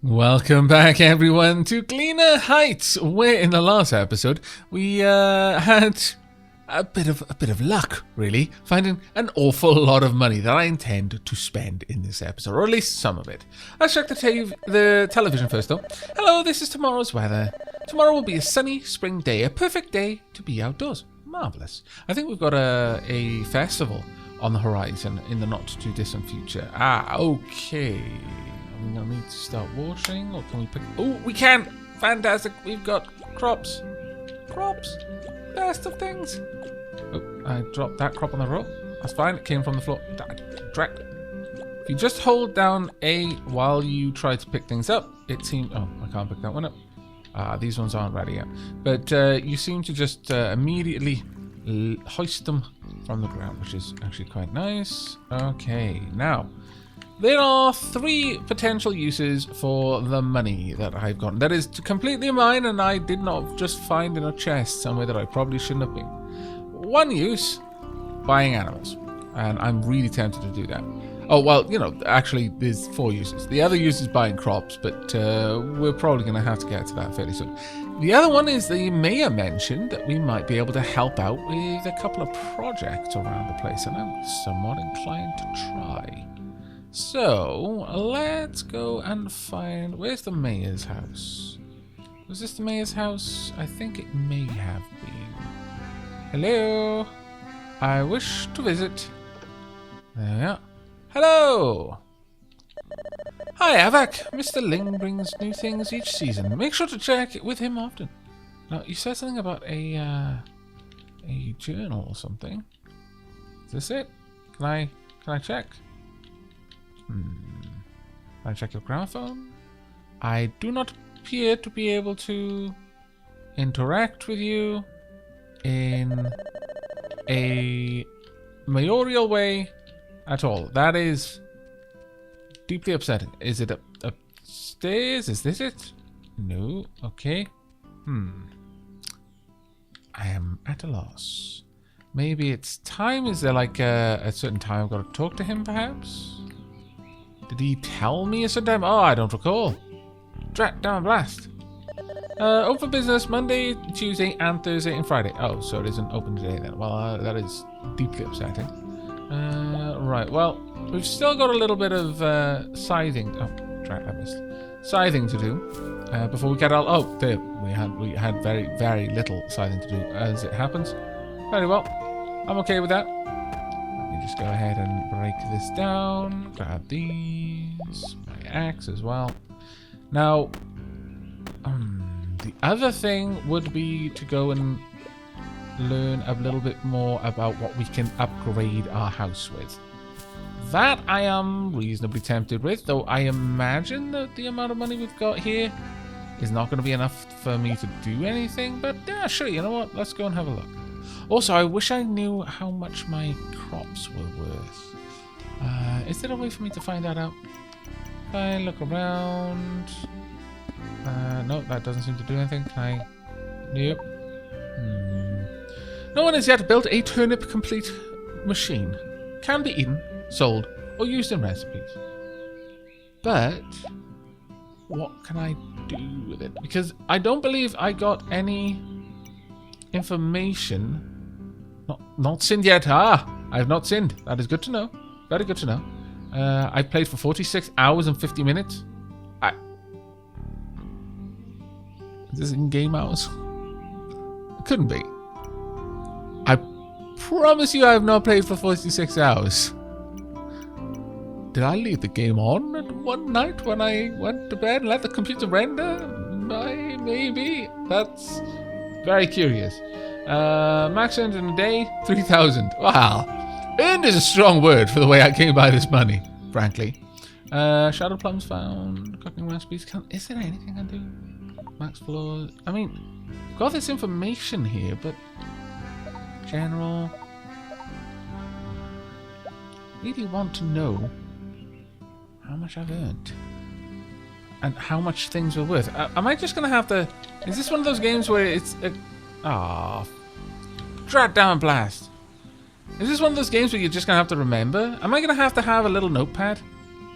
Welcome back, everyone, to Gleaner Heights, where in the last episode we had a bit of luck, really, finding an awful lot of money that I intend to spend in this episode, or at least some of it. Let's check the television first, though. Hello, this is tomorrow's weather. Tomorrow will be a sunny spring day, a perfect day to be outdoors. Marvellous. I think we've got a festival on the horizon in the not-too-distant future. Okay. I'm gonna need to start washing, or can we pick... Oh, we can! Fantastic! We've got crops. Crops! Best of things! Oh, I dropped that crop on the road. That's fine, it came from the floor. Drat. If you just hold down A while you try to pick things up, it seems... Oh, I can't pick that one up. These ones aren't ready yet. But you seem to just immediately hoist them from the ground, which is actually quite nice. Okay, now... There are 3 potential uses for the money that I've gotten. That is completely mine, and I did not just find in a chest somewhere that I probably shouldn't have been. One use, buying animals. And I'm really tempted to do that. Oh, well, actually, there's 4 uses. The other use is buying crops, but we're probably going to have to get to that fairly soon. The other one is the mayor mentioned that we might be able to help out with a couple of projects around the place, and I'm somewhat inclined to try. So, let's go and find... Where's the mayor's house? Was this the mayor's house? I think it may have been. Hello? I wish to visit. There we are. Hello! Hi, Aavak. Mr. Ling brings new things each season. Make sure to check with him often. Now, you said something about a journal or something. Is this it? Can I check? Can I check your gramophone? I do not appear to be able to interact with you in a mayoral way at all. That is deeply upsetting. Is it upstairs? Is this it? No. Okay. I am at a loss. Maybe it's time. Is there like a certain time I've got to talk to him, perhaps? Did he tell me a certain time? Oh, I don't recall. Drat, damn blast. Open for business Monday, Tuesday, and Thursday, and Friday. Oh, so it isn't open today then. Well, that is deeply upsetting. Right, well, we've still got a little bit of scything. Oh, drat, I missed. Scything to do before we get out. Oh, there. We had very, very little scything to do, as it happens. Very well. I'm okay with that. Just go ahead and break this down. Grab these. My axe as well. Now, the other thing would be to go and learn a little bit more about what we can upgrade our house with. That I am reasonably tempted with, though I imagine that the amount of money we've got here is not going to be enough for me to do anything. But yeah, sure, you know what? Let's go and have a look. Also, I wish I knew how much my crops were worth. Is there a way for me to find that out? If I look around... no, that doesn't seem to do anything. Can I... Nope. No one has yet built a turnip-complete machine. Can be eaten, sold, or used in recipes. But... what can I do with it? Because I don't believe I got any information... Not sinned yet. I have not sinned. That is good to know. Very good to know. I played for 46 hours and 50 minutes. Is this in-game hours? It couldn't be. I promise you I have not played for 46 hours. Did I leave the game on at one night when I went to bed and let the computer render? Maybe. That's very curious. Max earned in a day, 3,000. Wow. Earned is a strong word for the way I came by this money, frankly. Shadow plums found. Cooking recipes. Is there anything I do? Max floors. I mean, I've got this information here, but... general... really want to know how much I've earned. And how much things are worth. Am I just going to have to... Is this one of those games where it's... drat down blast. Is this one of those games where you're just going to have to remember? Am I going to have a little notepad?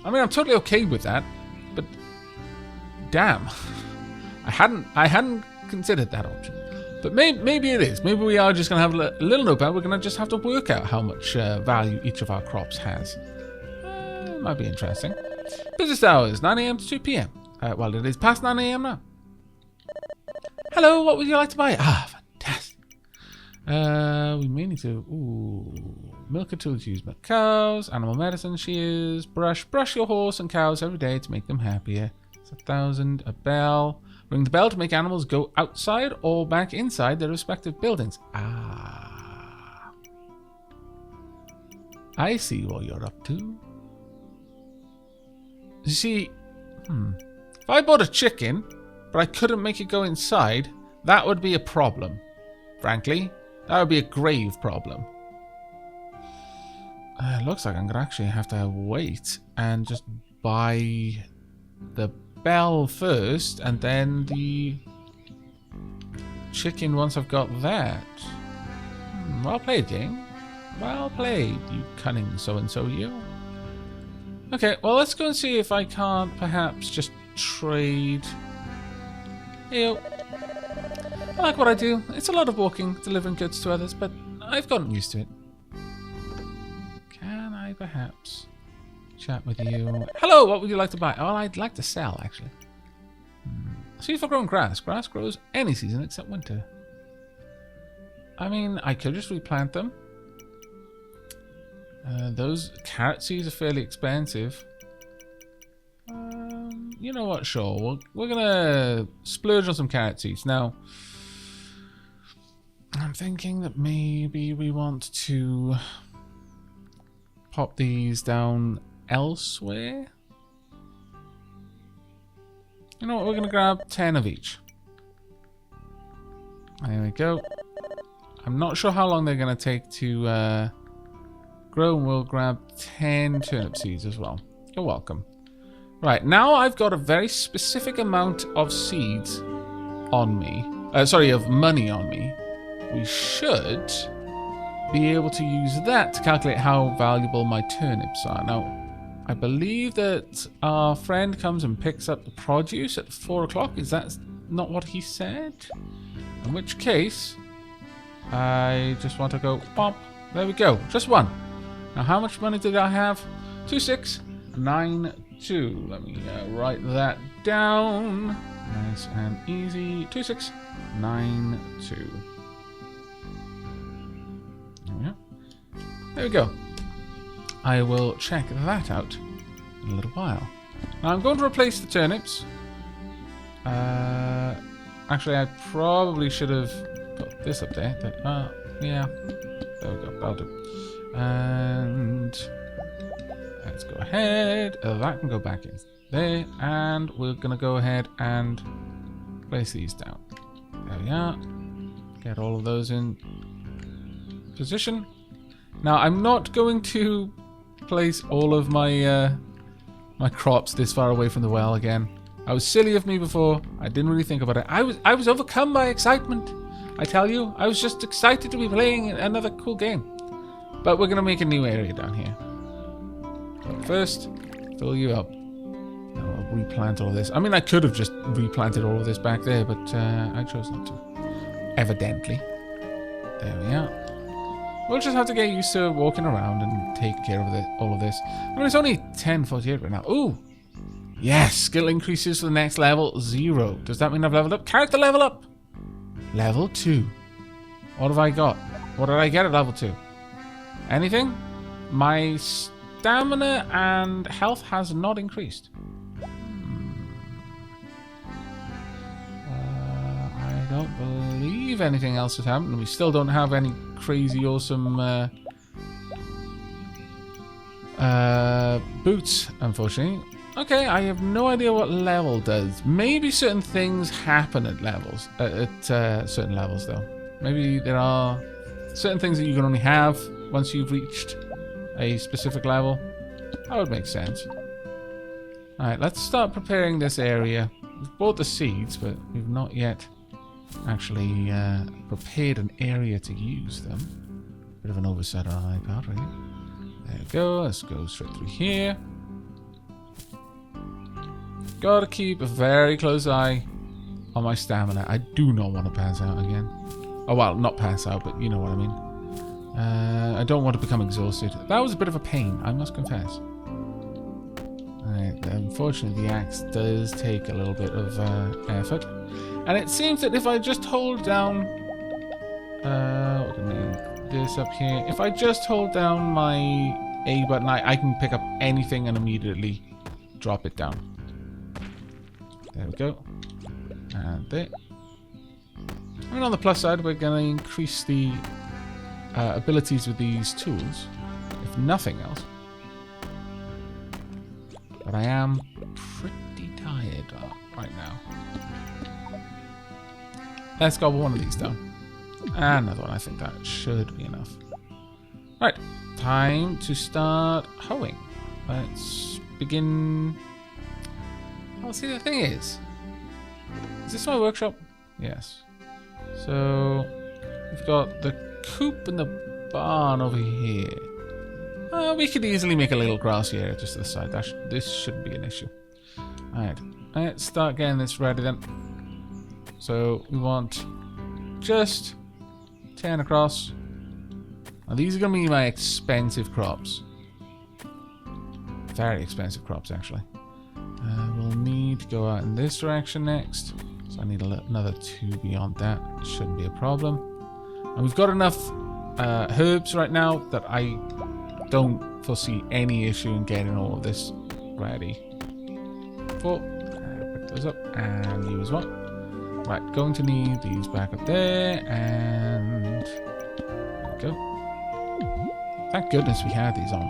I mean, I'm totally okay with that, but damn. I hadn't considered that option. But maybe it is. Maybe we are just going to have a little notepad. We're going to just have to work out how much value each of our crops has. Might be interesting. Business hours, 9 a.m. to 2 p.m. Well, it is past 9 a.m. now. Hello, what would you like to buy? Ah, fantastic. We may need to... Ooh. Milk tools use milk cows. Animal medicine shears. Brush your horse and cows every day to make them happier. It's 1,000. A bell. Ring the bell to make animals go outside or back inside their respective buildings. Ah. I see what you're up to. You see, if I bought a chicken, but I couldn't make it go inside, that would be a problem. Frankly, that would be a grave problem. Looks like I'm going to actually have to wait and just buy the bell first and then the chicken once I've got that. Well played, game. Well played, you cunning so-and-so you. Okay, well let's go and see if I can't perhaps just trade. Ew. I like what I do. It's a lot of walking, delivering goods to others, but I've gotten used to it. Can I perhaps chat with you? Hello, what would you like to buy? Oh, I'd like to sell, actually. See if I've grown grass. Grass grows any season except winter. I mean, I could just replant them. Those carrot seeds are fairly expensive. You know what? Sure, we're gonna splurge on some carrot seeds. Now, I'm thinking that maybe we want to pop these down elsewhere. You know what? We're gonna grab 10 of each. There we go. I'm not sure how long they're gonna take to grow, and we'll grab 10 turnip seeds as well. You're welcome. Right, now I've got a very specific amount of seeds on me. Of money on me. We should be able to use that to calculate how valuable my turnips are. Now, I believe that our friend comes and picks up the produce at 4 o'clock. Is that not what he said? In which case, I just want to go, pop. There we go, just one. Now, how much money did I have? 2692. Let me write that down. Nice and easy. 2692. There we go. I will check that out in a little while. Now, I'm going to replace the turnips. Actually, I probably should have put this up there. Yeah. There we go. That'll do. And let's go ahead. That can go back in there. And we're going to go ahead and place these down. There we are. Get all of those in position. Now, I'm not going to place all of my my crops this far away from the well again. I was silly of me before. I didn't really think about it. I was overcome by excitement. I tell you, I was just excited to be playing another cool game. But we're going to make a new area down here. But first, fill you up. Now I'll replant all of this. I mean, I could have just replanted all of this back there, but I chose not to. Evidently. There we are. We'll just have to get used to walking around and taking care of all of this. I mean, it's only 10:48 right now. Ooh! Yes! Skill increases for the next level, 0. Does that mean I've leveled up? Character level up! Level 2. What have I got? What did I get at level 2? Anything? My stamina and health has not increased. I don't believe anything else has happened. We still don't have any crazy awesome boots, unfortunately. Okay, I have no idea what level does. Maybe certain things happen at levels, at certain levels though. Maybe there are certain things that you can only have once you've reached a specific level. That would make sense. Alright, let's start preparing this area. We've bought the seeds, but we've not yet actually prepared an area to use them. Bit of an oversight on my part, really. There we go. Let's go straight through here. Gotta keep a very close eye on my stamina. I do not want to pass out again. Oh, well, not pass out, but you know what I mean. I don't want to become exhausted. That was a bit of a pain, I must confess. Alright, unfortunately the axe does take a little bit of effort. And it seems that if I just hold down... what do I mean? This up here. If I just hold down my A button, I can pick up anything and immediately drop it down. There we go. And there. I mean, on the plus side, we're going to increase the abilities with these tools, if nothing else. But I am pretty tired right now. Let's go one of these down. Another one. I think that should be enough. Right, time to start hoeing. Let's begin. Oh, see, the thing is this my workshop? Yes. So we've got the coop and the barn over here. We could easily make a little grassy area just to the side. This shouldn't be an issue. Alright, let's start getting this ready then. So we want just 10 across. Now these are going to be my expensive crops. Very expensive crops, actually. We'll need to go out in this direction next. So I need another 2 beyond that. Shouldn't be a problem. And we've got enough herbs right now that I don't foresee any issue in getting all of this ready. Pick those up, and you as well. Right, going to need these back up there, and there we go. Thank goodness we had these on.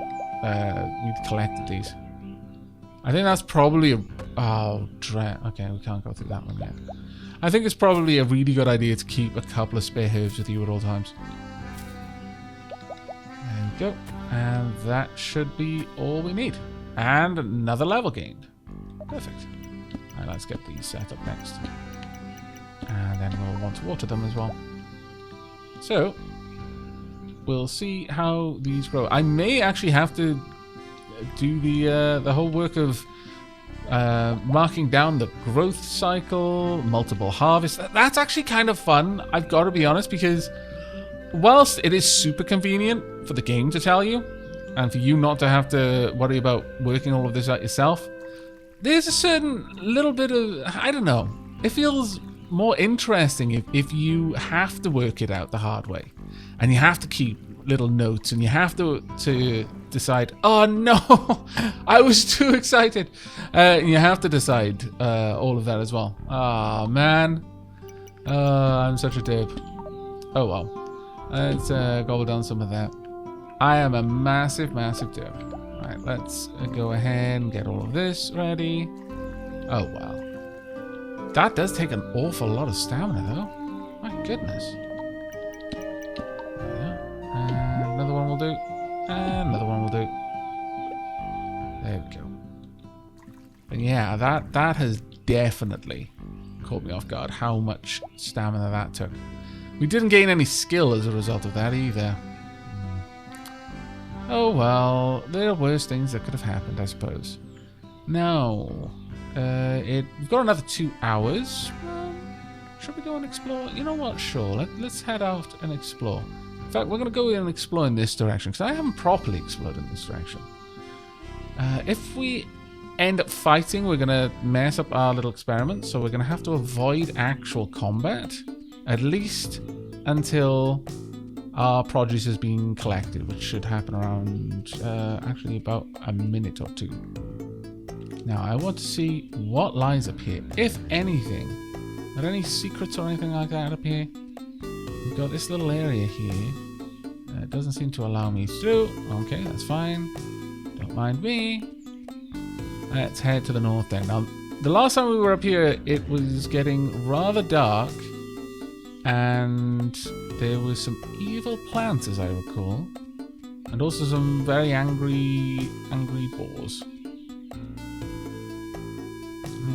We'd collected these. I think that's probably a... Oh, okay, we can't go through that one yet. I think it's probably a really good idea to keep a couple of spare herbs with you at all times. There we go. And that should be all we need. And another level gained. Perfect. Alright, let's get these set up next. And then we'll want to water them as well. So, we'll see how these grow. I may actually have to do the whole work of marking down the growth cycle, multiple harvests. That's actually kind of fun, I've got to be honest, because whilst it is super convenient for the game to tell you, and for you not to have to worry about working all of this out yourself, there's a certain little bit of, I don't know, it feels more interesting if you have to work it out the hard way, and you have to keep little notes, and you have to decide, oh no, I was too excited. You have to decide all of that as well. Oh man, I'm such a derp. Oh well, let's gobble down some of that. I am a massive derp. Alright, let's go ahead and get all of this ready. Oh wow, that does take an awful lot of stamina though. My goodness. Another one will do. And another one will do. There we go. But yeah, that has definitely caught me off guard, how much stamina that took. We didn't gain any skill as a result of that either. Oh well, there are worse things that could have happened, I suppose. Now, we've got another 2 hours. Should we go and explore? You know what, sure, let's head out and explore. In fact, we're going to go in and explore in this direction, because I haven't properly explored in this direction. If we end up fighting, we're going to mess up our little experiment, so we're going to have to avoid actual combat, at least until our produce has been collected, which should happen around, actually about a minute or 2. Now, I want to see what lies up here, if anything. Are there any secrets or anything like that up here? We've got this little area here. It doesn't seem to allow me through. Okay, that's fine. Don't mind me. Let's head to the north then. Now, the last time we were up here, it was getting rather dark. And there was some evil plants, as I recall. And also some very angry boars.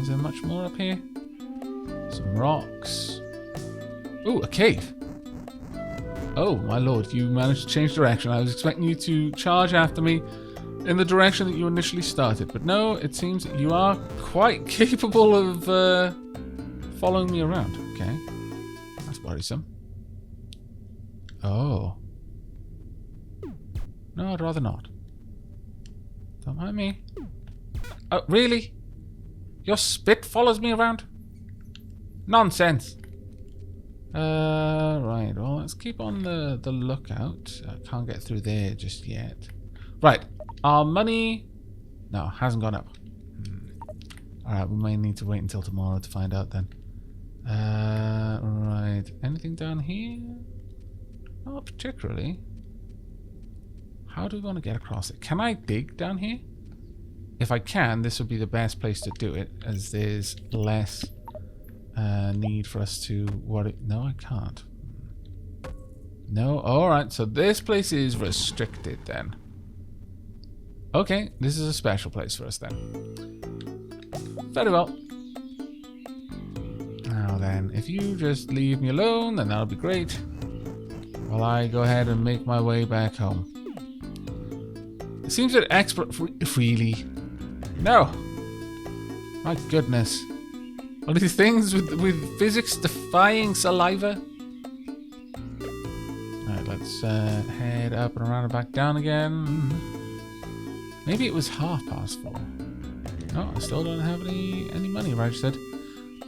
Is there much more up here? Some rocks. Ooh, a cave. Oh, my lord, you managed to change direction. I was expecting you to charge after me. in the direction that you initially started. But no, it seems that you are quite capable of following me around. Okay. That's worrisome. Oh. No, I'd rather not. Don't mind me. Oh, really? Your spit follows me around? Nonsense. Right. Well, let's keep on the lookout. I can't get through there just yet. Right. Our money... No, hasn't gone up. Alright, we may need to wait until tomorrow to find out then. Right. Anything down here? Not particularly. How do we want to get across it? Can I dig down here? If I can, this would be the best place to do it, as there's less need for us to worry. No, I can't. No, alright, so this place is restricted then. Okay, this is a special place for us then. Very well. Now then, if you just leave me alone, then that'll be great. While I go ahead and make my way back home. It seems that expert freely. No. My goodness. All these things with physics-defying saliva. Alright, let's head up and around and back down again. Maybe it was 4:30. No, I still don't have any money, Raj said.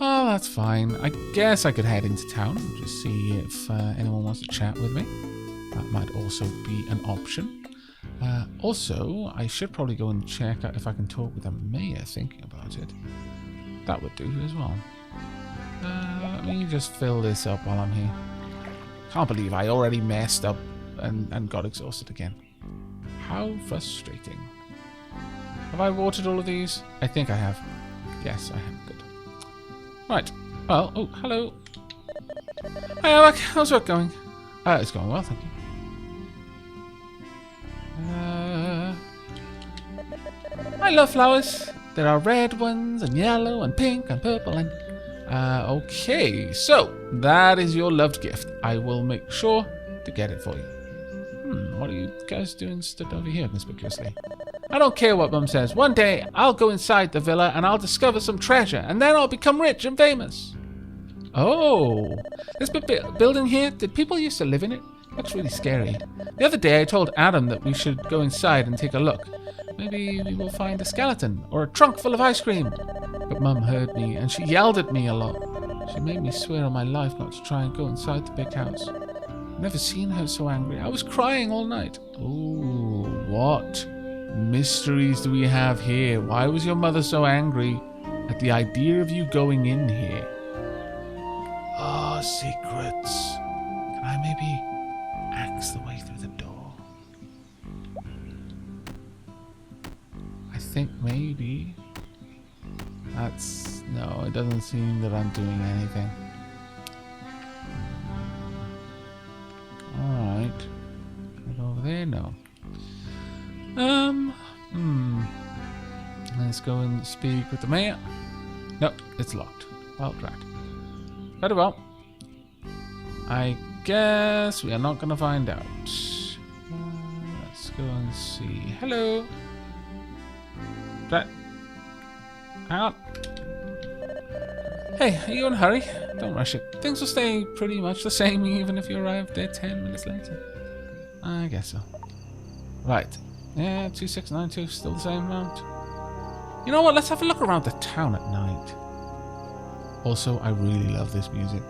Oh, that's fine. I guess I could head into town and just see if anyone wants to chat with me. That might also be an option. Also, I should probably go and check out if I can talk with the mayor, thinking about it. That would do as well. Let me just fill this up while I'm here. Can't believe I already messed up and got exhausted again. How frustrating. Have I watered all of these? I think I have. Yes, I have. Good. Right. Well, oh, hello. Hi, Aavak. How's work going? It's going well, thank you. I love flowers. There are red ones, and yellow, and pink, and purple, and... okay, so that is your loved gift. I will make sure to get it for you. What are you guys doing stood over here conspicuously? I don't care what Mum says. One day, I'll go inside the villa, and I'll discover some treasure, and then I'll become rich and famous. Oh, this building here, did people used to live in it? Looks really scary. The other day I told Adam that we should go inside and take a look. Maybe we will find a skeleton or a trunk full of ice cream. But Mum heard me and she yelled at me a lot. She made me swear on my life not to try and go inside the big house. I've never seen her so angry. I was crying all night. Ooh, what mysteries do we have here? Why was your mother so angry at the idea of you going in here? Oh, secrets. Can I maybe axe the way through the door? I think maybe. That's... no, it doesn't seem that I'm doing anything. Alright. Right over there? No. Let's go and speak with the mayor. No, it's locked. Well, right. Very well. I guess we are not going to find out. Let's go and see. Hello. Right. Hang on. Hey, are you in a hurry? Don't rush it. Things will stay pretty much the same even if you arrive there 10 minutes later. I guess so. Right. Yeah, 2692, still the same amount. You know what? Let's have a look around the town at night. Also, I really love this music.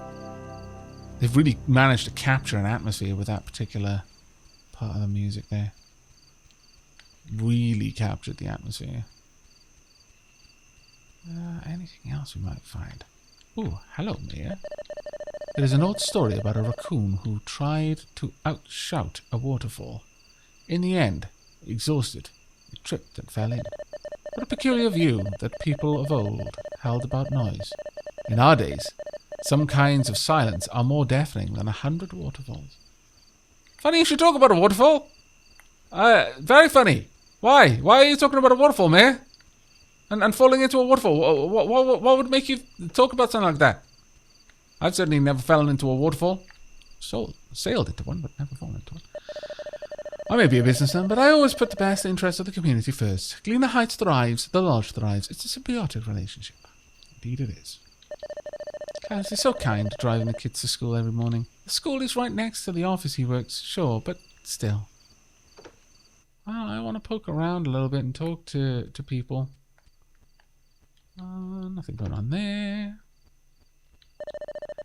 They've really managed to capture an atmosphere with that particular part of the music there. Really captured the atmosphere. Anything else we might find? Ooh, hello, Mayor. There is an old story about a raccoon who tried to outshout a waterfall. In the end, exhausted, it tripped and fell in. What a peculiar view that people of old held about noise. In our days, some kinds of silence are more deafening than 100 waterfalls. Funny you should talk about a waterfall. Very funny. Why? Why are you talking about a waterfall, Mayor? And falling into a waterfall? What would make you talk about something like that? I've certainly never fallen into a waterfall. Sailed into one, but never fallen into one. I may be a businessman, but I always put the best interest of the community first. Gleaner Heights thrives, the lodge thrives. It's a symbiotic relationship. Indeed it is. Guys, he's so kind, driving the kids to school every morning. The school is right next to the office he works, sure, but still. Well, I want to poke around a little bit and talk to people. Nothing going on there.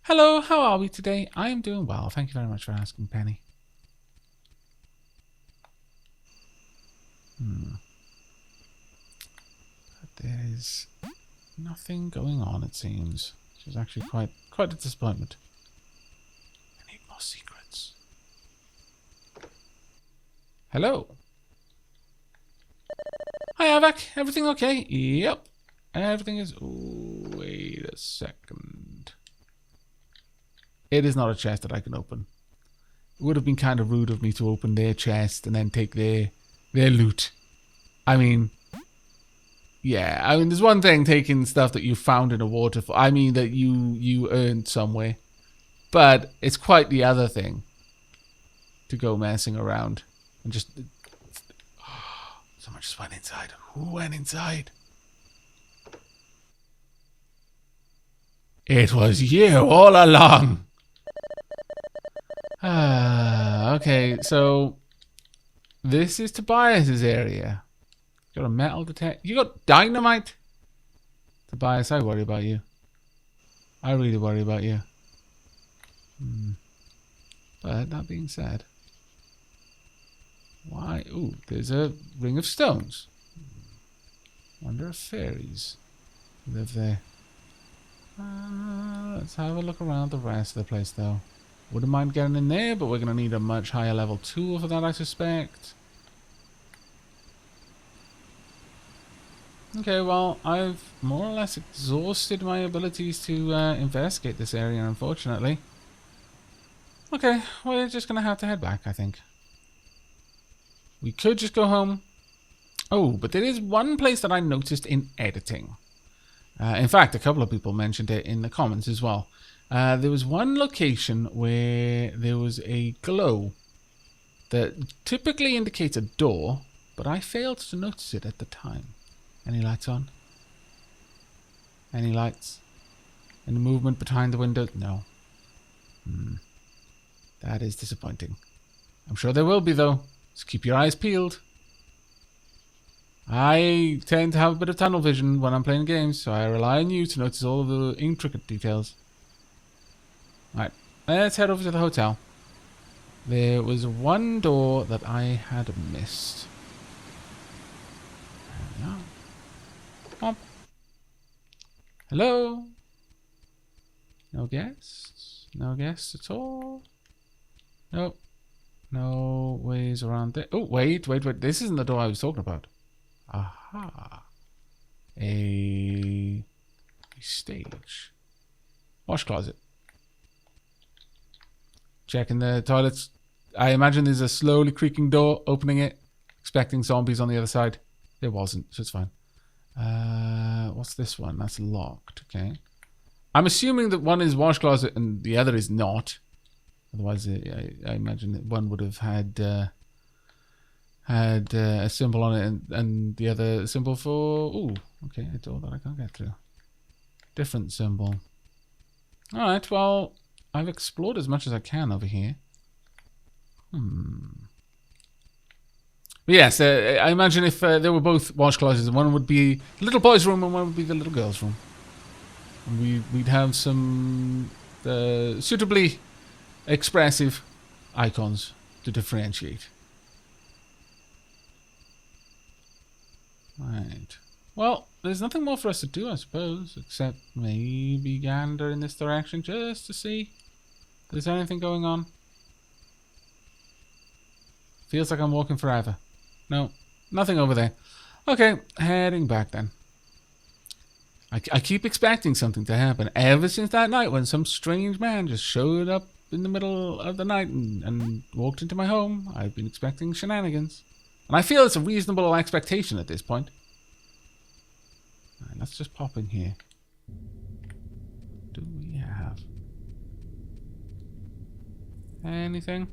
Hello, how are we today? I am doing well. Thank you very much for asking, Penny. But there's nothing going on, it seems. Which is actually quite a disappointment. I need more secrets. Hello. Hi, Aavak. Everything okay? Yep. Everything is... Ooh, wait a second. It is not a chest that I can open. It would have been kind of rude of me to open their chest and then take their loot. I mean... Yeah, I mean, there's one thing taking stuff that you found in a waterfall. I mean, that you earned somewhere. But it's quite the other thing to go messing around and just... Someone just went inside. Who went inside? It was you all along. Okay, so this is Tobias's area. Got a metal detector. You got dynamite? Tobias, I worry about you. I really worry about you. But that being said, why? Ooh, there's a ring of stones. Wonder if fairies live there. Let's have a look around the rest of the place, though. Wouldn't mind getting in there, but we're going to need a much higher level tool for that, I suspect. Okay, well, I've more or less exhausted my abilities to investigate this area, unfortunately. Okay, we're just going to have to head back, I think. We could just go home. Oh, but there is one place that I noticed in editing. In fact, a couple of people mentioned it in the comments as well. There was one location where there was a glow that typically indicates a door, but I failed to notice it at the time. Any lights on? Any lights? Any movement behind the window? No. That is disappointing. I'm sure there will be, though. Just keep your eyes peeled. I tend to have a bit of tunnel vision when I'm playing games, so I rely on you to notice all of the intricate details. Alright, let's head over to the hotel. There was one door that I had missed. There we are. Come on. Hello? No guests? No guests at all? Nope. No ways around there. Oh, wait. This isn't the door I was talking about. Aha. A stage. Wash closet. Checking the toilets. I imagine there's a slowly creaking door. Opening it. Expecting zombies on the other side. There wasn't, so it's fine. What's this one? That's locked. Okay. I'm assuming that one is wash closet and the other is not. Otherwise, I imagine that one would have had a symbol on it and the other symbol for... Ooh, okay, a door that I can't get through. Different symbol. Alright, well, I've explored as much as I can over here. But yes, I imagine if they were both wash closets, one would be the little boy's room and one would be the little girl's room. And we'd have some suitably expressive icons to differentiate. Right. Well, there's nothing more for us to do, I suppose, except maybe gander in this direction just to see if there's anything going on. Feels like I'm walking forever. No, nothing over there. Okay, heading back then. I keep expecting something to happen ever since that night when some strange man just showed up in the middle of the night and walked into my home. I've been expecting shenanigans. And I feel it's a reasonable expectation at this point. Alright, let's just pop in here. What do we have? Anything?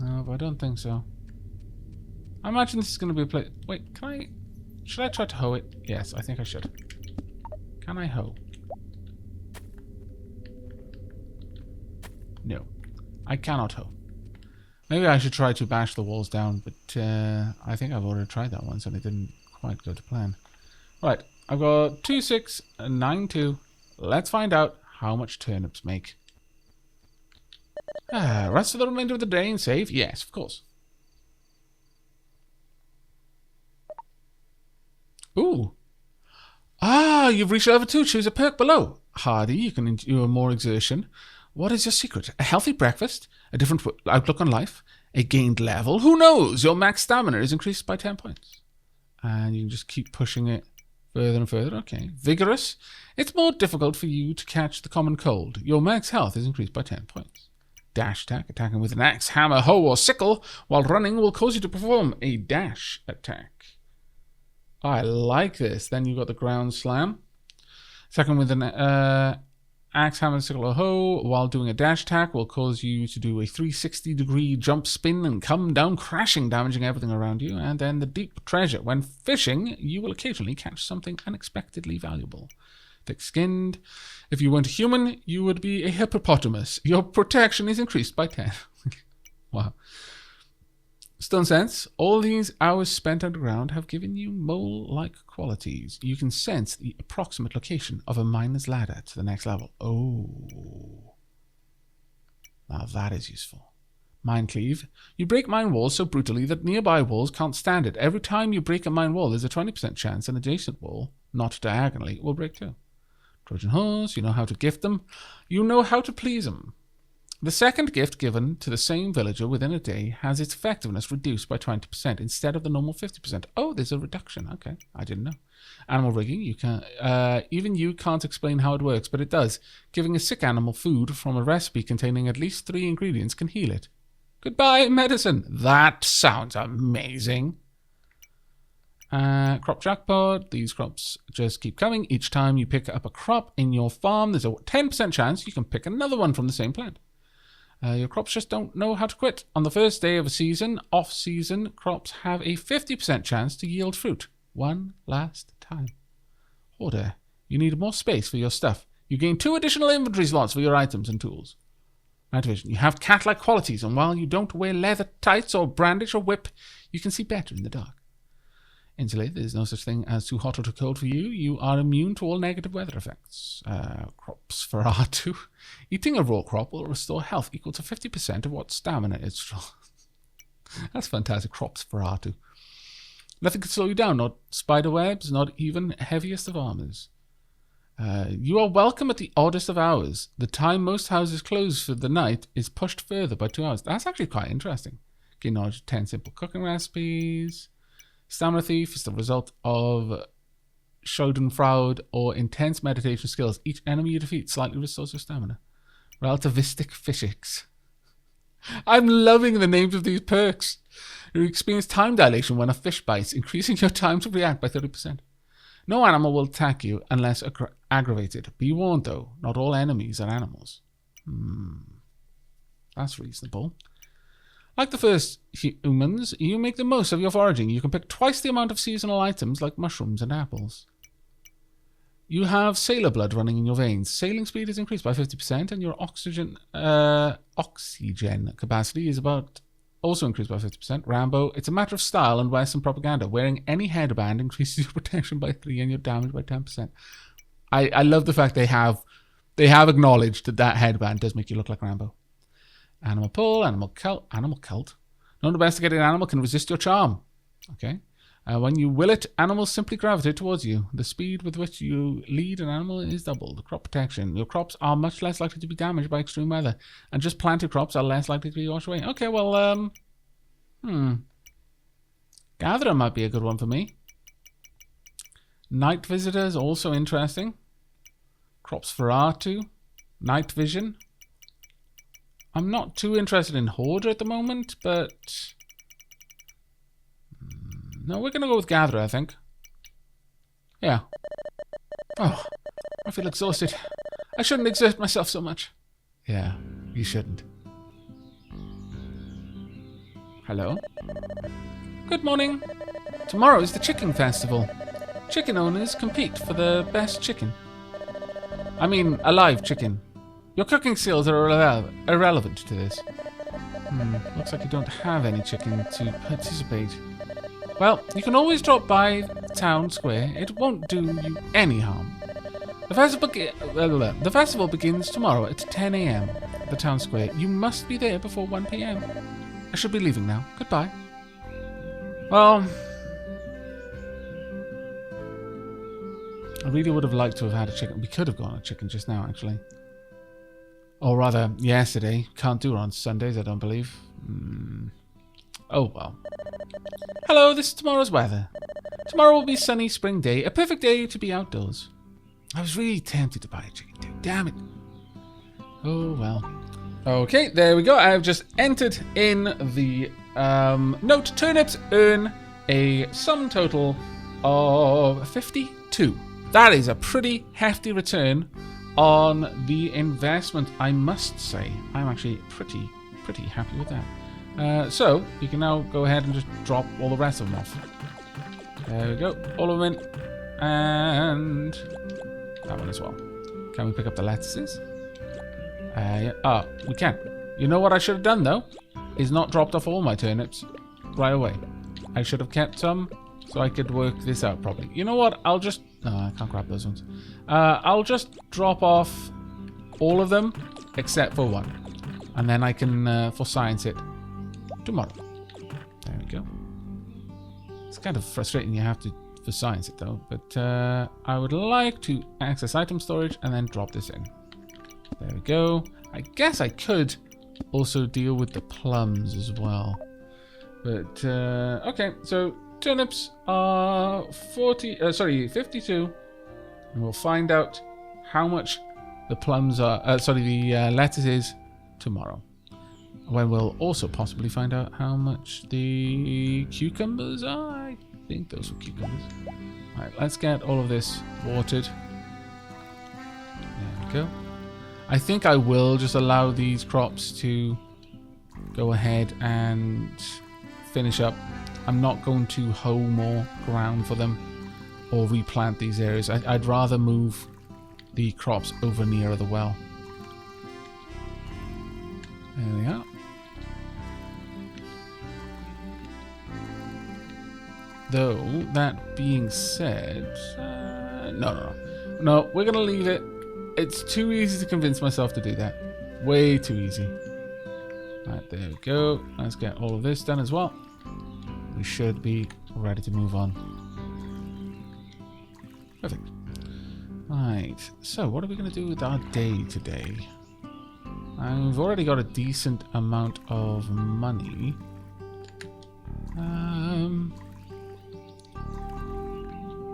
No, but I don't think so. I imagine this is going to be a place... Wait, can I... Should I try to hoe it? Yes, I think I should. Can I hoe? No. I cannot hoe. Maybe I should try to bash the walls down, but I think I've already tried that once and it didn't quite go to plan. Right, I've got 2, 6, and 9, 2. Let's find out how much turnips make. Rest of the remainder of the day and save? Yes, of course. Ooh. Ah, you've reached level 2. Choose a perk below. Hardy, you can endure more exertion. What is your secret? A healthy breakfast? A different outlook on life? A gained level? Who knows? Your max stamina is increased by 10 points. And you can just keep pushing it further and further. Okay. Vigorous. It's more difficult for you to catch the common cold. Your max health is increased by 10 points. Dash attack. Attacking with an axe, hammer, hoe, or sickle while running will cause you to perform a dash attack. I like this. Then you've got the ground slam. Second with an axe, hammer, sickle, or hoe while doing a dash attack will cause you to do a 360-degree jump spin and come down crashing, damaging everything around you. And then the deep treasure. When fishing, you will occasionally catch something unexpectedly valuable. Thick-skinned. If you weren't a human, you would be a hippopotamus. Your protection is increased by 10. Wow. Stone sense. All these hours spent underground have given you mole-like qualities. You can sense the approximate location of a miner's ladder to the next level. Oh. Now that is useful. Mine cleave. You break mine walls so brutally that nearby walls can't stand it. Every time you break a mine wall, there's a 20% chance an adjacent wall, not diagonally, will break too. Trojan horse. You know how to gift them. You know how to please them. The second gift given to the same villager within a day has its effectiveness reduced by 20% instead of the normal 50%. Oh, there's a reduction. Okay, I didn't know. Animal rigging. You can even you can't explain how it works, but it does. Giving a sick animal food from a recipe containing at least 3 ingredients can heal it. Goodbye, medicine. That sounds amazing. Crop jackpot. These crops just keep coming. Each time you pick up a crop in your farm, there's a 10% chance you can pick another one from the same plant. Your crops just don't know how to quit. On the first day of a season, off-season, crops have a 50% chance to yield fruit. One last time. Order. You need more space for your stuff. You gain 2 additional inventory slots for your items and tools. Night vision. You have cat-like qualities, and while you don't wear leather tights or brandish a whip, you can see better in the dark. Insulate. There's no such thing as too hot or too cold for you. You are immune to all negative weather effects. Crops for R2. Eating a raw crop will restore health equal to 50% of what stamina is strong. That's fantastic. Crops for R2. Nothing can slow you down. Not spider webs, not even heaviest of armors. You are welcome at the oddest of hours. The time most houses close for the night is pushed further by 2 hours. That's actually quite interesting. Gain knowledge of 10 simple cooking recipes. Stamina thief is the result of Schadenfreude or intense meditation skills. Each enemy you defeat slightly restores your stamina. Relativistic physics. I'm loving the names of these perks. You experience time dilation when a fish bites, increasing your time to react by 30%. No animal will attack you unless aggravated. Be warned though, not all enemies are animals. That's reasonable. Like the first humans, you make the most of your foraging. You can pick twice the amount of seasonal items like mushrooms and apples. You have sailor blood running in your veins. Sailing speed is increased by 50% and your oxygen capacity is also increased by 50%. Rambo, it's a matter of style and Western propaganda. Wearing any headband increases your protection by 3 and your damage by 10%. I love the fact they have acknowledged that headband does make you look like Rambo. Animal pull, animal cult. No domesticated animal can resist your charm. Okay. When you will it, animals simply gravitate towards you. The speed with which you lead an animal is doubled. Crop protection. Your crops are much less likely to be damaged by extreme weather. And just planted crops are less likely to be washed away. Okay, well, Gatherer might be a good one for me. Night visitor is also interesting. Crops for R2. Night vision. I'm not too interested in Hoarder at the moment, but... No, we're going to go with Gatherer, I think. Yeah. Oh, I feel exhausted. I shouldn't exert myself so much. Yeah, you shouldn't. Hello. Good morning. Tomorrow is the chicken festival. Chicken owners compete for the best chicken. I mean, alive chicken. Your cooking skills are irrelevant to this. Looks like you don't have any chicken to participate. Well, you can always drop by town square. It won't do you any harm. The festival begins tomorrow at 10 a.m. at the town square. You must be there before 1 p.m. I should be leaving now. Goodbye. Well, I really would have liked to have had a chicken. We could have gone a chicken just now, actually. Or rather, yesterday. Can't do it on Sundays, I don't believe. Oh, well. Hello, this is tomorrow's weather. Tomorrow will be sunny spring day. A perfect day to be outdoors. I was really tempted to buy a chicken too. Damn it. Oh, well. Okay, there we go. I've just entered in the note. Turnips earn a sum total of 52. That is a pretty hefty return on the investment, I must say. I'm actually pretty happy with that. So, you can now go ahead and just drop all the rest of them off. There we go. All of them in. And that one as well. Can we pick up the lettuces? Yeah. We can. You know what I should have done, though? Is not dropped off all my turnips right away. I should have kept some so I could work this out properly. You know what? I'll just... No, I can't grab those ones. I'll just drop off all of them except for one. And then I can, for science it, tomorrow. There we go. It's kind of frustrating you have to for science it, though. But I would like to access item storage and then drop this in. There we go. I guess I could also deal with the plums as well. But, okay, so turnips are 52. And we'll find out how much the plums are, the lettuce is tomorrow. When we'll also possibly find out how much the cucumbers are. I think those were cucumbers. Alright, let's get all of this watered. There we go. I think I will just allow these crops to go ahead and finish up. I'm not going to hoe more ground for them or replant these areas. I'd rather move the crops over nearer the well. There we are. Though, that being said... No, we're going to leave it. It's too easy to convince myself to do that. Way too easy. Right, there we go. Let's get all of this done as well. We should be ready to move on. Perfect. Right, so what are we going to do with our day today? We've already got a decent amount of money.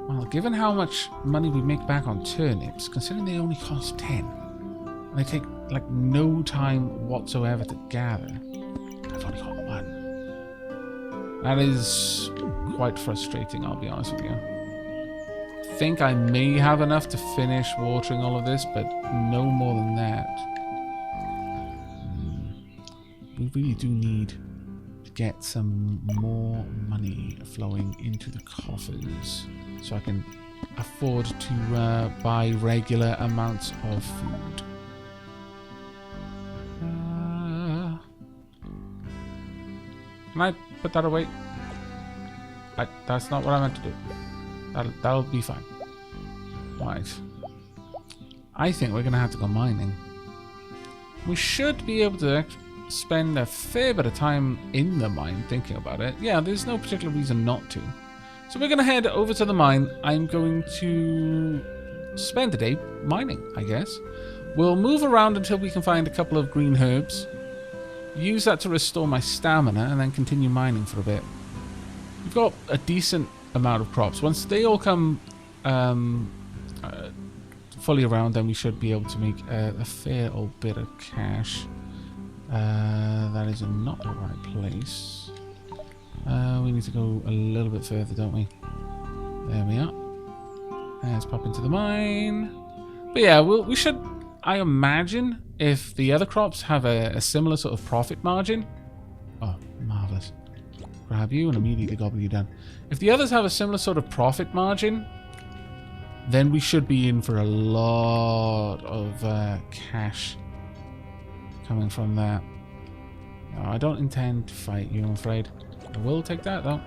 Well, given how much money we make back on turnips, considering they only cost 10, and they take like no time whatsoever to gather, I've only got one. That is quite frustrating, I'll be honest with you. I think I may have enough to finish watering all of this, but no more than that. We really do need to get some more money flowing into the coffers so I can afford to buy regular amounts of food. Can I put that away? That's not what I meant to do. That'll be fine. Right. I think we're going to have to go mining. We should be able to spend a fair bit of time in the mine thinking about it. Yeah, there's no particular reason not to. So we're going to head over to the mine. I'm going to spend the day mining, I guess. We'll move around until we can find a couple of green herbs. Use that to restore my stamina and then continue mining for a bit. We've got a decent amount of crops. Once they all come fully around, then we should be able to make a fair old bit of cash. That is not the right place. We need to go a little bit further, don't we? There we are. Let's pop into the mine. But yeah, we should, I imagine, if the other crops have a similar sort of profit margin. Oh, marvellous. grab you and immediately gobble you down. If the others have a similar sort of profit margin, then we should be in for a lot of cash coming from that. No, I don't intend to fight you, I'm afraid. I will take that, though.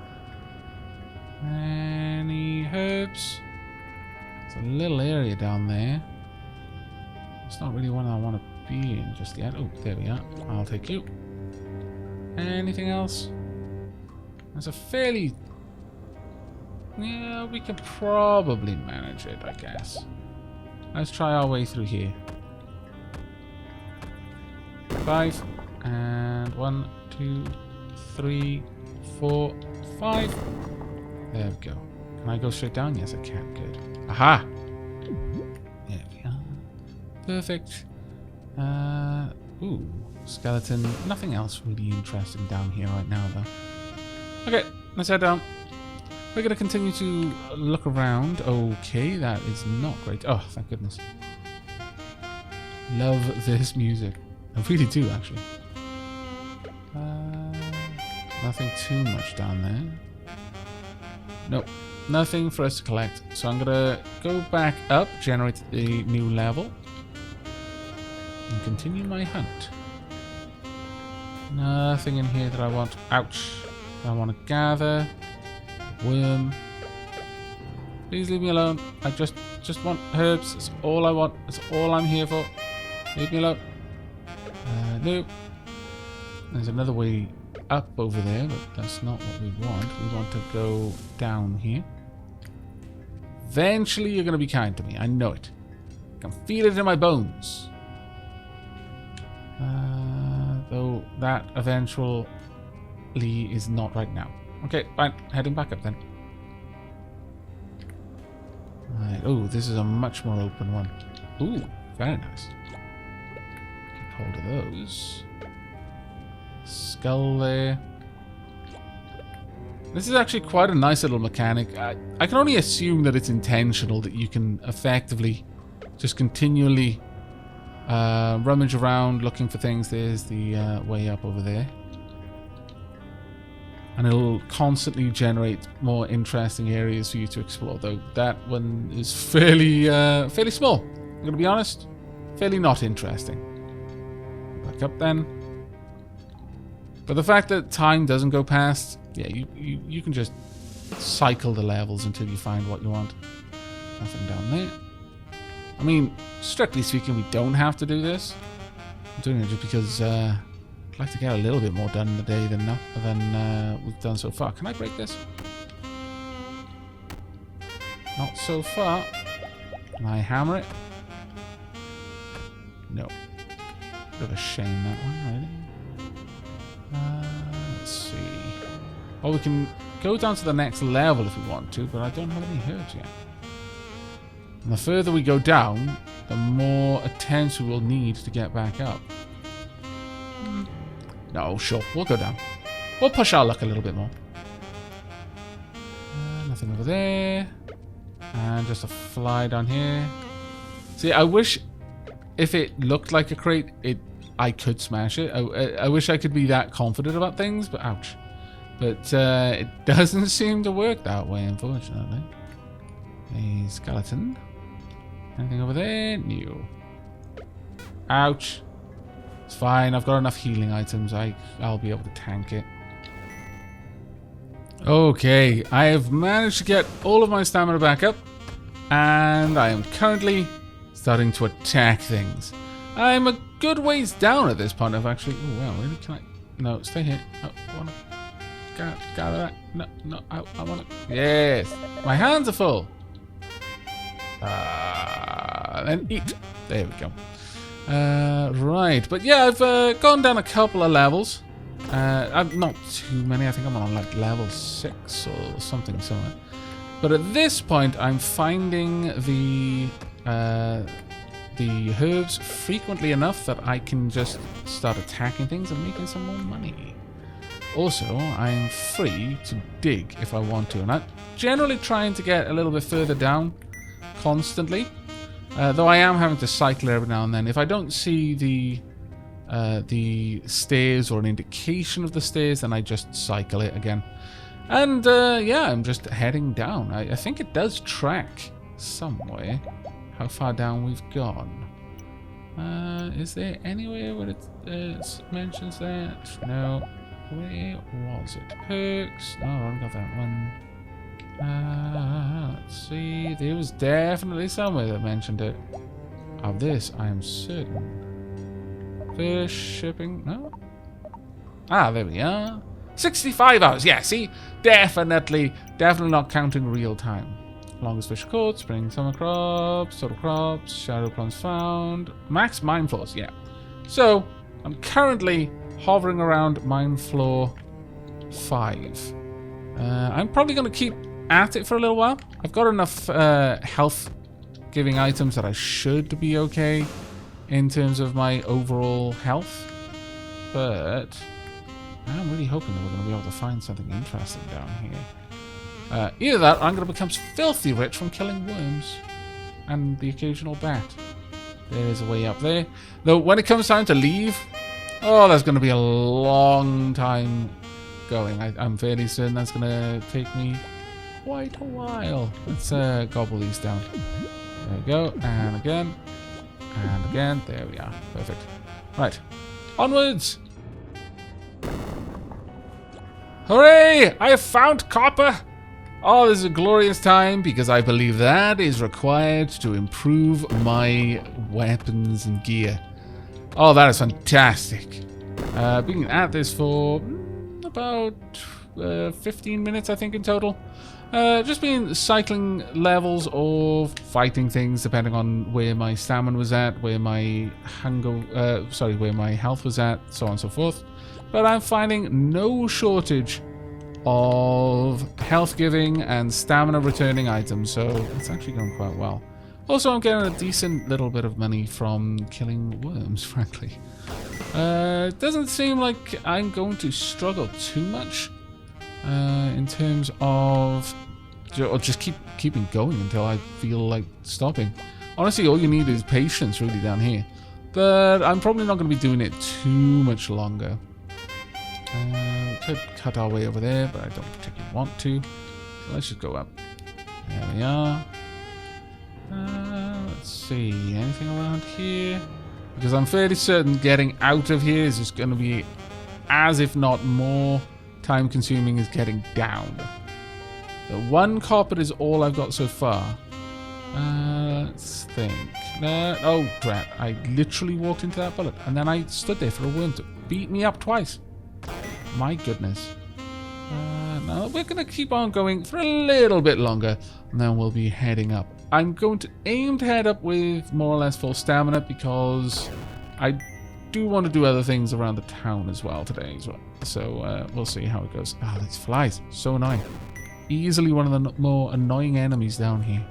Any herbs? It's a little area down there. It's not really one I want to be in just yet. Oh, there we are. I'll take you. Anything else? There's a fairly... Yeah, we can probably manage it, I guess. Let's try our way through here. 5. And 1, 2, 3, 4, 5. There we go. Can I go straight down? Yes, I can. Good. Aha! There we are. Perfect. Ooh, skeleton. Nothing else really interesting down here right now, though. Okay, let's head down. We're going to continue to look around. Okay, that is not great. Oh, thank goodness. Love this music. I really do, actually. Nothing too much down there. Nope, nothing for us to collect. So I'm going to go back up, generate the new level, and continue my hunt. Nothing in here that I want. Ouch. I want to gather. Worm. Please leave me alone. I just want herbs. That's all I want. That's all I'm here for. Leave me alone. No. There's another way up over there, but that's not what we want. We want to go down here. Eventually you're going to be kind to me. I know it. I can feel it in my bones. Though that eventually is not right now. Okay, fine. Heading back up then. Right. Oh, this is a much more open one. Ooh, very nice. Keep hold of those. Skull there. This is actually quite a nice little mechanic. I can only assume that it's intentional, that you can effectively just continually rummage around looking for things. There's the way up over there. And it'll constantly generate more interesting areas for you to explore, though that one is fairly small. I'm going to be honest. Fairly not interesting. Back up then. But the fact that time doesn't go past, yeah, you can just cycle the levels until you find what you want. Nothing down there. I mean, strictly speaking, we don't have to do this. I'm doing it just because I'd like to get a little bit more done in the day than we've done so far. Can I break this? Not so far. Can I hammer it? No. Bit of a shame, that one, really. Let's see. Well, we can go down to the next level if we want to, but I don't have any herbs yet. And the further we go down, the more attempts we will need to get back up. No, sure, we'll go down. We'll push our luck a little bit more. Nothing over there. And just a fly down here. See, I wish if it looked like a crate, I could smash it. I wish I could be that confident about things, but ouch. But it doesn't seem to work that way, unfortunately. A skeleton. Anything over there? No. Ouch. It's fine. I've got enough healing items. I'll be able to tank it. Okay. I have managed to get all of my stamina back up. And I am currently starting to attack things. I'm a good ways down at this point. I've actually... Oh, wow. Really? Can I... No, stay here. Oh, I want to... Gather that. No, I want to... Yes. My hands are full. Then eat. There we go. Right. But yeah, I've gone down a couple of levels. I'm not too many. I think I'm on like level 6 or something similar. But at this point, I'm finding the herbs frequently enough that I can just start attacking things and making some more money. Also, I'm free to dig if I want to. And I'm generally trying to get a little bit further down constantly. Though I am having to cycle every now and then. If I don't see the the stairs or an indication of the stairs, then I just cycle it again. And yeah, I'm just heading down. I think it does track somewhere how far down we've gone. Is there anywhere where it mentions that? No. Where was it? Perks. Oh, I got that one. Let's see. There was definitely somewhere that mentioned it. Of this, I am certain. Fish shipping. No? Ah, there we are. 65 hours. Yeah, see? Definitely not counting real time. Longest fish caught, spring, summer crops, total crops, shadow plants found, max mine floors, yeah. So, I'm currently hovering around mine floor 5. I'm probably going to keep at it for a little while. I've got enough health-giving items that I should be okay in terms of my overall health. But I'm really hoping that we're going to be able to find something interesting down here. Either that, or I'm going to become filthy rich from killing worms and the occasional bat. There is a way up there. Though, when it comes time to leave, oh, that's going to be a long time going. I'm fairly certain that's going to take me quite a while. Let's gobble these down. There we go. And again. And again. There we are. Perfect. Right. Onwards! Hooray! I have found copper! Oh, this is a glorious time because I believe that is required to improve my weapons and gear. Oh, that is fantastic. Been at this for about 15 minutes, I think, in total. Just been cycling levels of fighting things depending on where my stamina was at, where my where my health was at, so on and so forth. But I'm finding no shortage of health giving and stamina returning items, so it's actually going quite well. Also, I'm getting a decent little bit of money from killing worms, frankly. It doesn't seem like I'm going to struggle too much in terms of just keeping going until I feel like stopping. Honestly, all you need is patience really down here, but I'm probably not going to be doing it too much longer. We could cut our way over there, but I don't particularly want to. So let's just go up. There we are. Let's see. Anything around here? Because I'm fairly certain getting out of here is just going to be as if not more time consuming as getting down. The 1 copper is all I've got so far. Let's think. Oh, drat. I literally walked into that bullet. And then I stood there for a worm to beat me up twice. My goodness. No, we're going to keep on going for a little bit longer, and then we'll be heading up. I'm going to aim to head up with more or less full stamina because I do want to do other things around the town as well today as well. So we'll see how it goes. Ah, these flies. So annoying. Easily one of the more annoying enemies down here.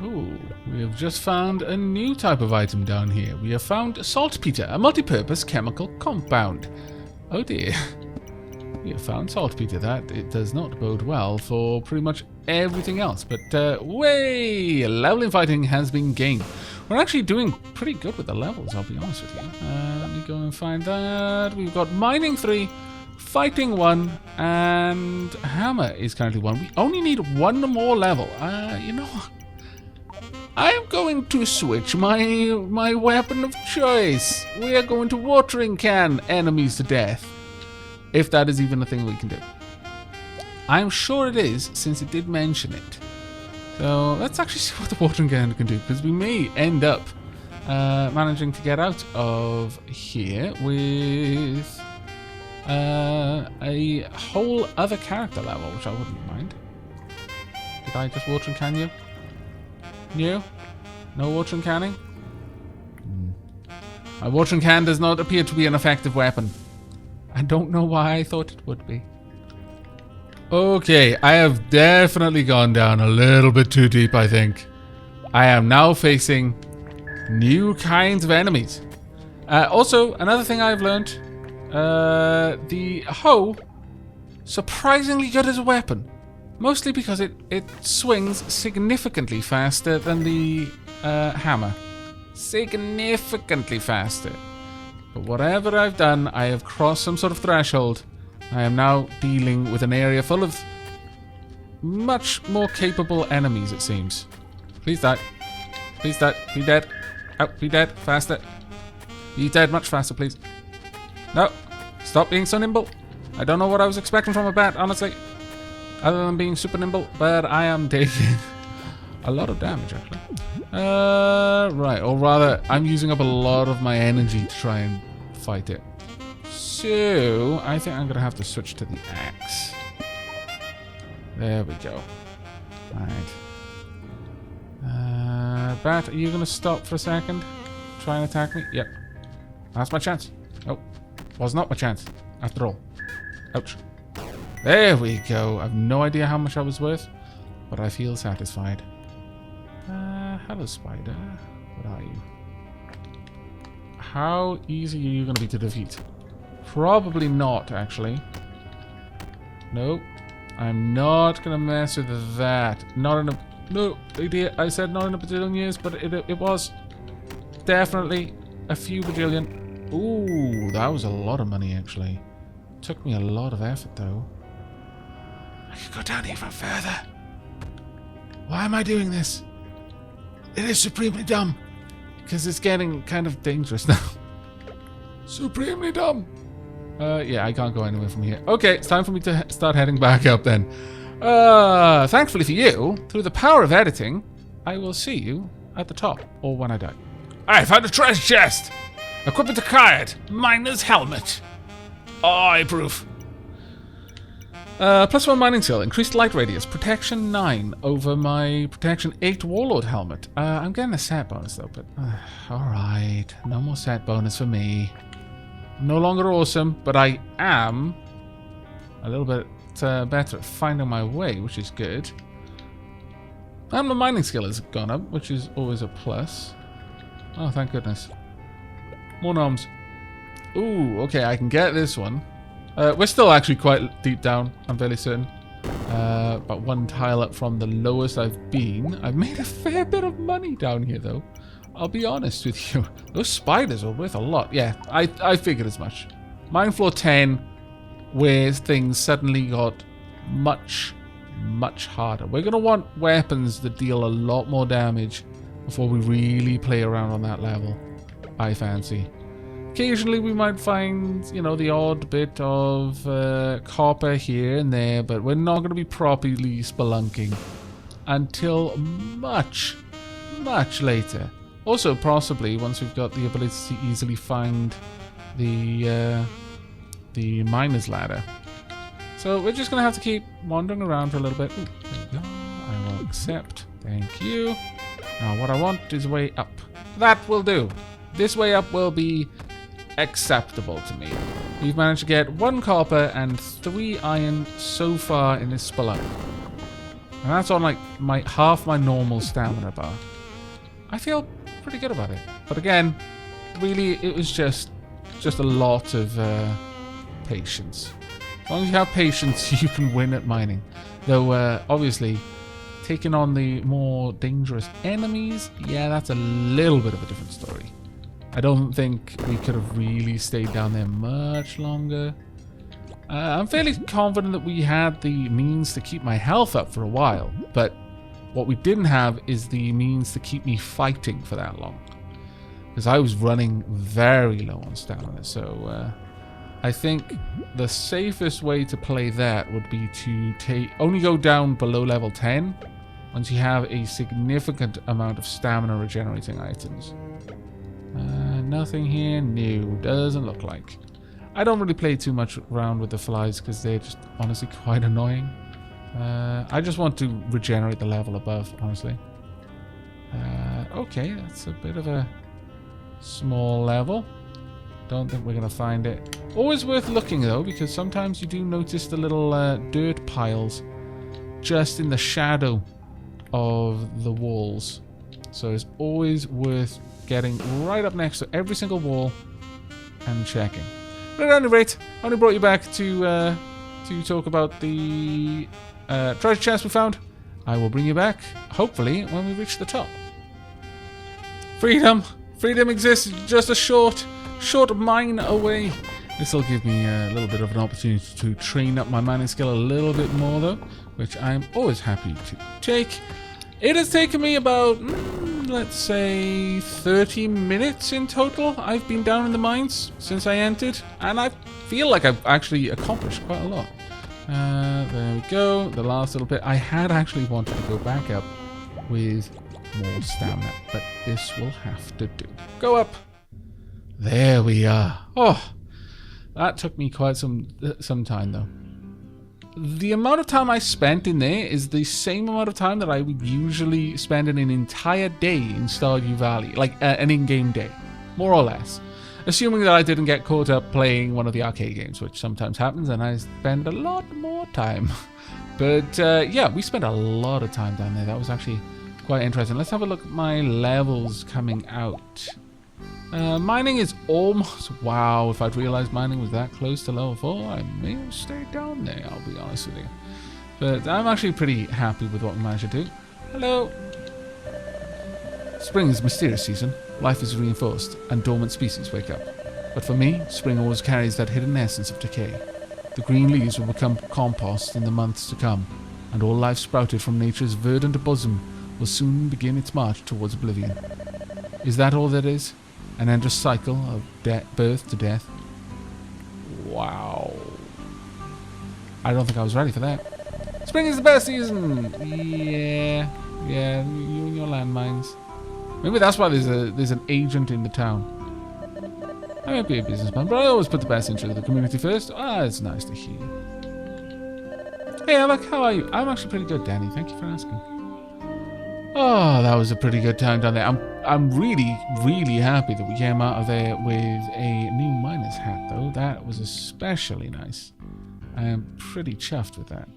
Ooh, we have just found a new type of item down here. We have found saltpeter, a multi-purpose chemical compound. Oh dear. We have found saltpeter. That it does not bode well for pretty much everything else. But, way! Level in fighting has been gained. We're actually doing pretty good with the levels, I'll be honest with you. Let me go and find that. We've got mining 3, fighting 1, and hammer is currently 1. We only need 1 more level. You know what? I am going to switch my weapon of choice. We are going to watering can enemies to death. If that is even a thing we can do. I'm sure it is, since it did mention it. So let's actually see what the watering can do, because we may end up managing to get out of here with a whole other character level, which I wouldn't mind. Did I just watering can you? You? No watering canning? My watering can does not appear to be an effective weapon. I don't know why I thought it would be. Okay, I have definitely gone down a little bit too deep, I think. I am now facing new kinds of enemies. Also, another thing I've learned, the hoe, surprisingly good as a weapon. Mostly because it swings significantly faster than the hammer. significantly faster. But whatever I've done, I have crossed some sort of threshold. I am now dealing with an area full of much more capable enemies, it seems. Please die. Please die. Be dead. Oh, be dead. Faster. Be dead much faster, please. No. Stop being so nimble. I don't know what I was expecting from a bat, honestly. Other than being super nimble. But I am taking a lot of damage, actually. Right. Or rather, I'm using up a lot of my energy to try and fight it. So, I think I'm going to have to switch to the axe. There we go. Right. Bat, are you going to stop for a second? Try and attack me? Yep. That's my chance. Oh. Was not my chance. After all. Ouch. There we go. I've no idea how much I was worth, but I feel satisfied. Hello, spider. What are you? How easy are you going to be to defeat? Probably not, actually. Nope. I'm not going to mess with that. Not in a... No, idiot. I said not in a bajillion years, but it was definitely a few bajillion. Ooh, that was a lot of money, actually. Took me a lot of effort, though. I could go down even further. Why am I doing this? It is supremely dumb. Because it's getting kind of dangerous now. Supremely dumb. Yeah, I can't go anywhere from here. Okay, it's time for me to start heading back up then. Thankfully for you, through the power of editing, I will see you at the top, or when I die. I found a treasure chest! Equipment acquired. Miner's helmet. I approve. +1 mining skill. Increased light radius. Protection 9 over my protection 8 warlord helmet. I'm getting a set bonus though, but... Alright. No more set bonus for me. No longer awesome, but I am a little bit better at finding my way, which is good. And my mining skill has gone up, which is always a plus. Oh, thank goodness. More gnomes. Ooh, okay, I can get this one. We're still actually quite deep down, I'm fairly certain. About one tile up from the lowest I've been. I've made a fair bit of money down here, though. I'll be honest with you. Those spiders are worth a lot. Yeah, I figured as much. Mine floor 10, where things suddenly got much, much harder. We're going to want weapons that deal a lot more damage before we really play around on that level, I fancy. Occasionally we might find, you know, the odd bit of copper here and there, but we're not going to be properly spelunking until much, much later. Also, possibly once we've got the ability to easily find the miner's ladder. So we're just going to have to keep wandering around for a little bit. Ooh, there we go. I will accept. Thank you. Now what I want is way up. That will do. This way up will be acceptable to me. We've managed to get 1 copper and 3 iron so far in this spelunk. And that's on like half my normal stamina bar. I feel pretty good about it. But again, really it was just a lot of patience. As long as you have patience, you can win at mining. Though obviously taking on the more dangerous enemies, yeah, that's a little bit of a different story. I don't think we could have really stayed down there much longer. I'm fairly confident that we had the means to keep my health up for a while, but what we didn't have is the means to keep me fighting for that long. Because I was running very low on stamina, so I think the safest way to play that would be to only go down below level 10 once you have a significant amount of stamina regenerating items. Nothing here new. Doesn't look like. I don't really play too much around with the flies because they're just honestly quite annoying. I just want to regenerate the level above, honestly. Okay, that's a bit of a small level. Don't think we're going to find it. Always worth looking though, because sometimes you do notice the little dirt piles just in the shadow of the walls. So it's always worth getting right up next to every single wall and checking. But at any rate, I only brought you back to talk about the treasure chest we found. I will bring you back, hopefully, when we reach the top. Freedom! Freedom exists just a short mine away. This will give me a little bit of an opportunity to train up my mining skill a little bit more, though, which I'm always happy to take. It has taken me about, let's say, 30 minutes in total. I've been down in the mines since I entered, and I feel like I've actually accomplished quite a lot. There we go, the last little bit. I had actually wanted to go back up with more stamina, but this will have to do. Go up. There we are. Oh, that took me quite some time, though. The amount of time I spent in there is the same amount of time that I would usually spend in an entire day in Stardew Valley, like an in-game day, more or less. Assuming that I didn't get caught up playing one of the arcade games, which sometimes happens, and I spend a lot more time. But yeah, we spent a lot of time down there. That was actually quite interesting. Let's have a look at my levels coming out. Mining is almost... Wow, if I'd realized mining was that close to level 4, I may have stayed down there, I'll be honest with you. But I'm actually pretty happy with what we managed to do. Hello! Spring is a mysterious season. Life is reinforced, and dormant species wake up. But for me, spring always carries that hidden essence of decay. The green leaves will become compost in the months to come, and all life sprouted from nature's verdant bosom will soon begin its march towards oblivion. Is that all there is? An endless cycle of birth to death? Wow. I don't think I was ready for that. Spring is the best season! Yeah, you and your landmines. Maybe that's why there's an agent in the town. I might be a businessman, but I always put the best interest of the community first. Ah, it's nice to hear. Hey, Aavak, how are you? I'm actually pretty good, Danny. Thank you for asking. Oh, that was a pretty good time down there. I'm really, really happy that we came out of there with a new miner's hat, though. That was especially nice. I am pretty chuffed with that.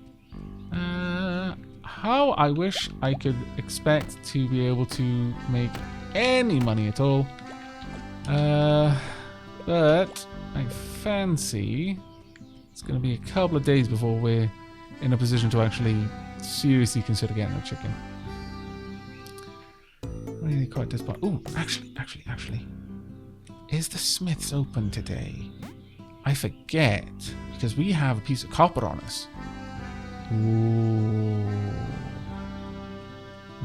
How I wish I could expect to be able to make any money at all. But I fancy it's going to be a couple of days before we're in a position to actually seriously consider getting a chicken. Really quite disappointed. Ooh, actually. Is the Smith's open today? I forget, because we have a piece of copper on us. Ooh.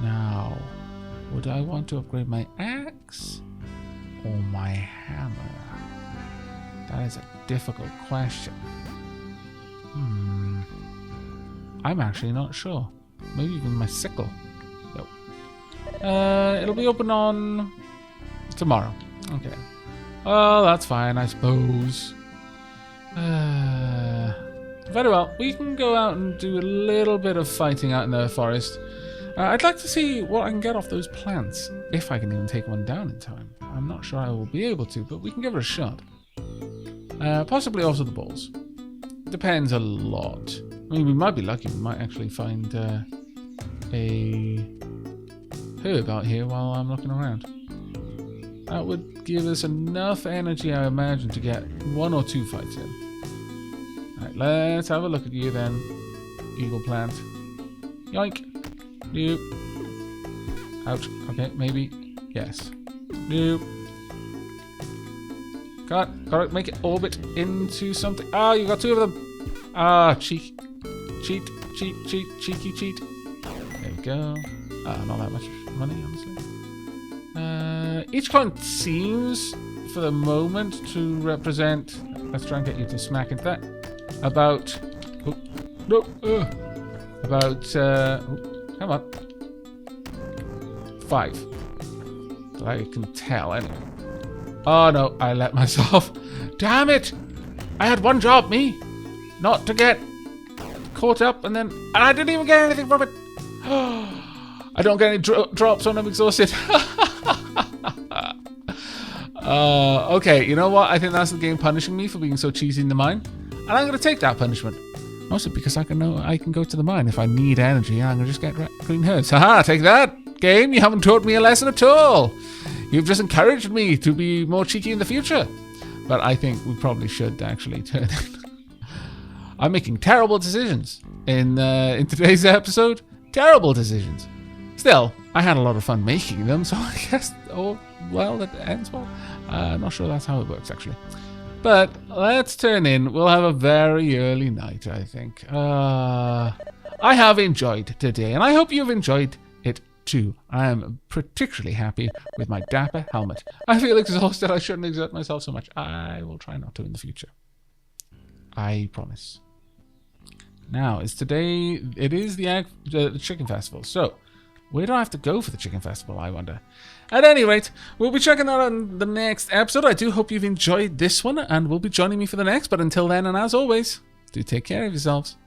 Now, would I want to upgrade my axe or my hammer? That is a difficult question. I'm actually not sure. Maybe even my sickle. Nope. It'll be open on tomorrow. Okay. Well, that's fine, I suppose. Very well. We can go out and do a little bit of fighting out in the forest. I'd like to see what I can get off those plants, if I can even take one down in time. I'm not sure I will be able to, but we can give it a shot. Possibly also the balls. Depends a lot. I mean, we might be lucky. We might actually find a herb out here while I'm looking around. That would give us enough energy, I imagine, to get 1 or 2 fights in. Alright, let's have a look at you then, evil plant. Yoink! Nope. Ouch. Okay, maybe. Yes. Nope. Gotta make it orbit into something. Ah, you got 2 of them. Ah, cheeky cheat. There we go. Not that much money, honestly. Each coin seems, for the moment, to represent... Let's try and get you to smack into that. About... Oh, no! About... come on. 5. That I can tell, anyway. Oh, no, I let myself... Damn it! I had one job, me! Not to get caught up, and I didn't even get anything from it! I don't get any drops when I'm exhausted. Okay, you know what? I think that's the game punishing me for being so cheesy in the mine. And I'm going to take that punishment. Mostly because I can go to the mine if I need energy. I'm going to just get green herbs. Haha, take that, game. You haven't taught me a lesson at all. You've just encouraged me to be more cheeky in the future. But I think we probably should actually turn it. I'm making terrible decisions in today's episode. Terrible decisions. Still, I had a lot of fun making them, so I guess, oh, well, it ends well. Not sure that's how it works, actually. But let's turn in. We'll have a very early night, I think. I have enjoyed today, and I hope you've enjoyed it too. I am particularly happy with my dapper helmet. I feel exhausted. I shouldn't exert myself so much. I will try not to in the future. I promise. Now, it's today. It is the Chicken Festival. So, where do I have to go for the Chicken Festival, I wonder? At any rate, we'll be checking out on the next episode. I do hope you've enjoyed this one, and will be joining me for the next. But until then, and as always, do take care of yourselves.